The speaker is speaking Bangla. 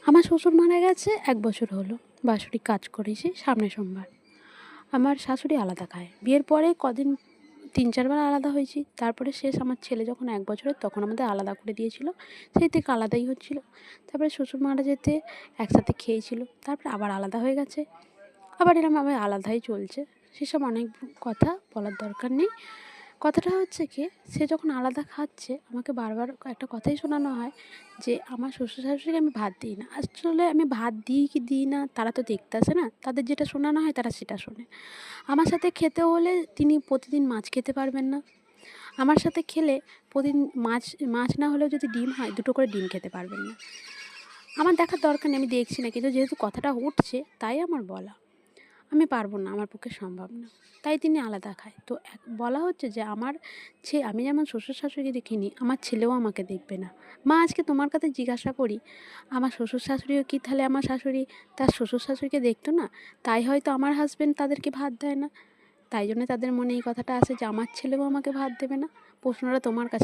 আমার শ্বশুর মারা গেছে 1 বছর হলো। বাৎসরিক কাজ করেছি সামনের সোমবার। আমার শাশুড়ি আলাদা খায়। বিয়ের পরে কদিন ৩-৪ বার আলাদা হয়েছি। তারপরে শেষ আমার ছেলে যখন 1 বছরের তখন আমাদের আলাদা করে দিয়েছিল। সেই থেকে আলাদাই হচ্ছিল। তারপরে শ্বশুর মারা যেতে একসাথে খেয়েছিল। তারপরে আবার আলাদা হয়ে গেছে। আবার এরমভাবে আলাদাই চলছে। সেসব অনেক কথা বলার দরকার নেই। কথাটা হচ্ছে কি, সে যখন আলাদা খাচ্ছে আমাকে বারবার একটা কথাই শোনানো হয় যে আমার শ্বশুর-শাশুড়িকে আমি ভাত দিই না। আসলে আমি ভাত দিই কি দিই না তারা তো দেখতে আসে না। তাদের যেটা শোনানো হয় তারা সেটা শোনে। আমার সাথে খেতে হলে তিনি প্রতিদিন মাছ খেতে পারবেন না। আমার সাথে খেলে প্রতিদিন মাছ মাছ না হলেও যদি ডিম হয় 2 টো করে ডিম খেতে পারবেন না। আমার দেখার দরকার নেই, আমি দেখছি না। কিন্তু যেহেতু কথাটা উঠছে তাই আমার বলা। আমি পারব না, আমার পক্ষে সম্ভব না। তাই তিনি আলাদা খায়। তো বলা হচ্ছে যে আমি যেমন শ্বশুর-শাশুড়িকে দেখিনি, আমার ছেলেও আমাকে দেখবে না। মা আজকে তোমার কাছে জিজ্ঞাসা করি, আমার শ্বশুর-শাশুড়িও কি তাহলে আমার শাশুড়ি তার শ্বশুর-শাশুড়িকে দেখতো না? তাই হয়তো আমার হাসব্যান্ড তাদেরকে ভাত দেয় না। তাই জন্য তাদের মনে এই কথাটা আসে যে আমার ছেলেও আমাকে ভাত দেবে না। প্রশ্নটা তোমার কাছে।